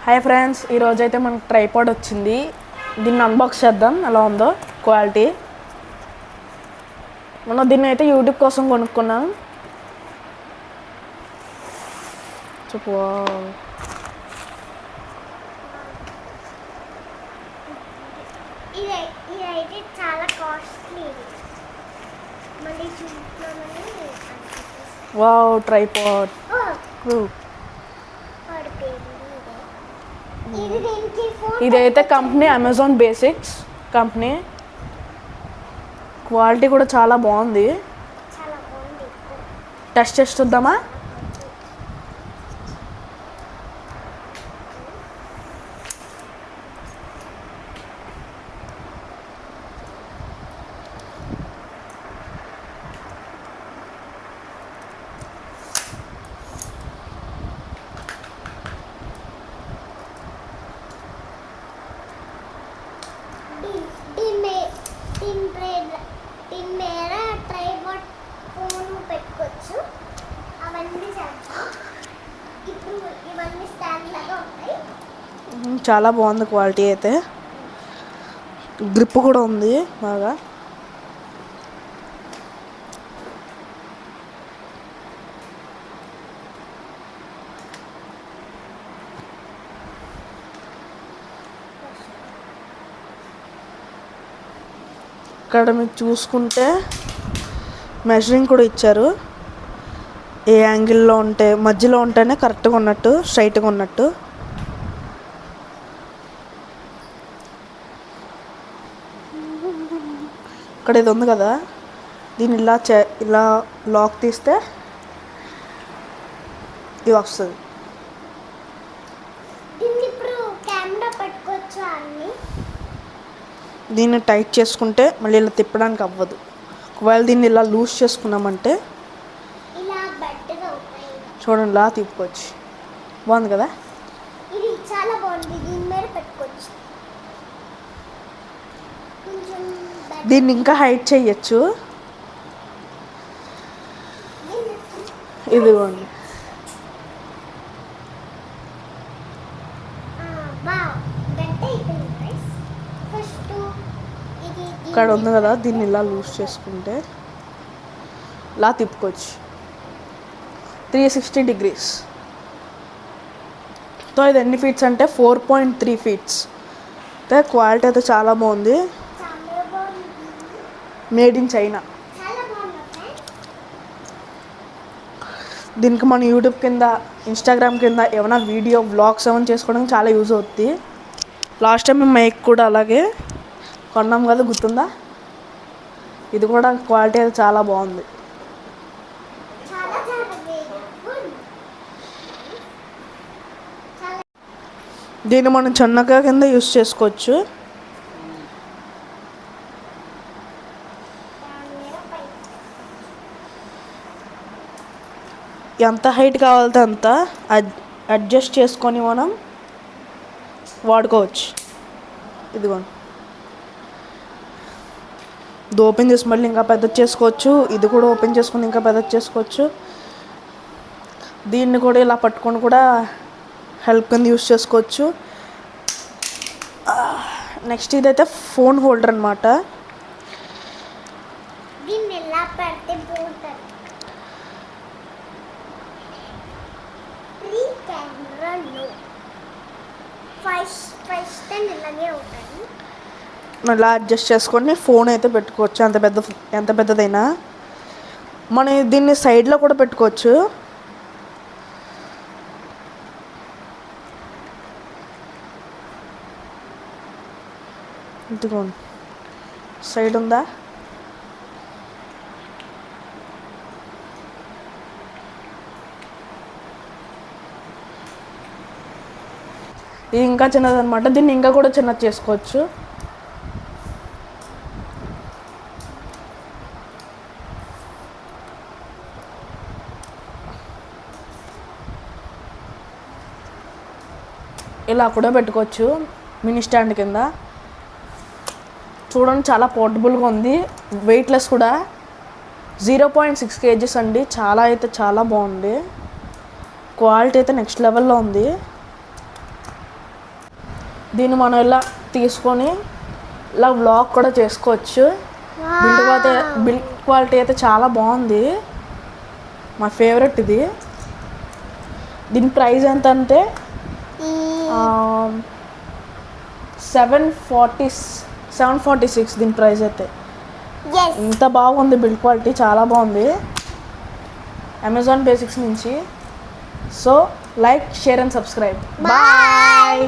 Hi friends, ఈరోజైతే మనకు tripod వచ్చింది. దీన్ని అన్బాక్స్ చేద్దాం ఎలా ఉందో క్వాలిటీ. మనం దీన్ని అయితే యూట్యూబ్ కోసం కొనుక్కున్నాం. చెప్పు. ఇదైతే చాలా కాస్ట్లీ. మళ్ళీ వావ్, ట్రైపాడ్. ఇదైతే company Amazon basics company. Quality కూడా చాలా బాగుంది. టెస్ట్ చేస్తుందామా? దీని మీద ట్రైపాడ్ ఫోన్ పెట్టుకోవచ్చు. అవన్నీ చేస్తాం. ఇప్పుడు ఇవన్నీ స్టాండ్ లాగా ఉంటాయి. చాలా బాగుంది క్వాలిటీ అయితే. గ్రిప్ కూడా ఉంది బాగా. ఇక్కడ మీరు చూసుకుంటే మెజరింగ్ కూడా ఇచ్చారు. ఏ యాంగిల్లో ఉంటే మధ్యలో ఉంటేనే కరెక్ట్గా ఉన్నట్టు, స్ట్రైట్గా ఉన్నట్టు. ఇక్కడ ఇది ఉంది కదా, దీన్ని ఇలా లాక్ తీస్తే ఇది వస్తుంది. దీన్ని టైట్ చేసుకుంటే మళ్ళీ ఇలా తిప్పడానికి అవ్వదు. ఒకవేళ దీన్ని ఇలా లూజ్ చేసుకున్నామంటే చూడండి ఇలా తిప్పుకోవచ్చు. బాగుంది కదా. ఇది చాలా బాగుంది. దీని మీద పెట్టుకోవచ్చు. దీన్ని ఇంకా హైట్ చేయొచ్చు. ఇదిగోండి. ఇక్కడ ఉంది కదా, దీన్ని ఇలా లూజ్ చేసుకుంటే ఇలా తిప్పుకోవచ్చు 360 degrees. సో ఇది ఎన్ని ఫీట్స్ అంటే 4.3 feet. అయితే క్వాలిటీ అయితే చాలా బాగుంది. Made in China. దీనికి మన యూట్యూబ్ కింద, ఇన్స్టాగ్రామ్ కింద ఏమైనా వీడియో వ్లాగ్స్ ఏమైనా చేసుకోవడానికి చాలా యూజ్ అవుతుంది. లాస్ట్ టైం మేము మైక్ కూడా అలాగే కొన్నాం కదా, గుర్తుందా? ఇది కూడా క్వాలిటీ అయితే చాలా బాగుంది. దీన్ని మనం చిన్నగా కింద యూజ్ చేసుకోవచ్చు. ఎంత హైట్ కావాలంటే అంత అడ్జస్ట్ చేసుకొని మనం వాడుకోవచ్చు. ఇదిగోండి, ఇది ఓపెన్ చేసి మళ్ళీ ఇంకా పెద్ద చేసుకోవచ్చు. ఇది కూడా ఓపెన్ చేసుకొని ఇంకా పెద్ద చేసుకోవచ్చు. దీన్ని కూడా ఇలా పట్టుకొని కూడా హెల్ప్ కింద యూస్ చేసుకోవచ్చు. నెక్స్ట్ ఇదైతే ఫోన్ హోల్డర్ అనమాట. ఇలా అడ్జస్ట్ చేసుకొని ఫోన్ అయితే పెట్టుకోవచ్చు. ఎంత పెద్దదైనా మనం దీన్ని సైడ్లో కూడా పెట్టుకోవచ్చు. ఇదిగోండి, సైడ్ ఉందా. ఇది ఇంకా చిన్నదన్నమాట. దీన్ని ఇంకా కూడా చిన్నది చేసుకోవచ్చు. ఇలా కూడా పెట్టుకోవచ్చు మినీ స్టాండ్ కింద. చూడండి, చాలా పోర్టబుల్గా ఉంది. వెయిట్లెస్ కూడా. 0.6 kgs అండి. చాలా అయితే చాలా బాగుంది. క్వాలిటీ అయితే నెక్స్ట్ లెవెల్లో ఉంది. దీన్ని మనం ఇలా తీసుకొని ఇలా వ్లాగ్ కూడా చేసుకోవచ్చు. బిల్డ్ క్వాలిటీ అయితే చాలా బాగుంది, మా ఫేవరెట్ ఇది. దీని ప్రైస్ ఎంత అంటే 746 దీని ప్రైస్ అయితే. ఇంత బాగుంది బిల్డ్ క్వాలిటీ, చాలా బాగుంది అమెజాన్ బేసిక్స్ నుంచి. So like, share and subscribe. Bye.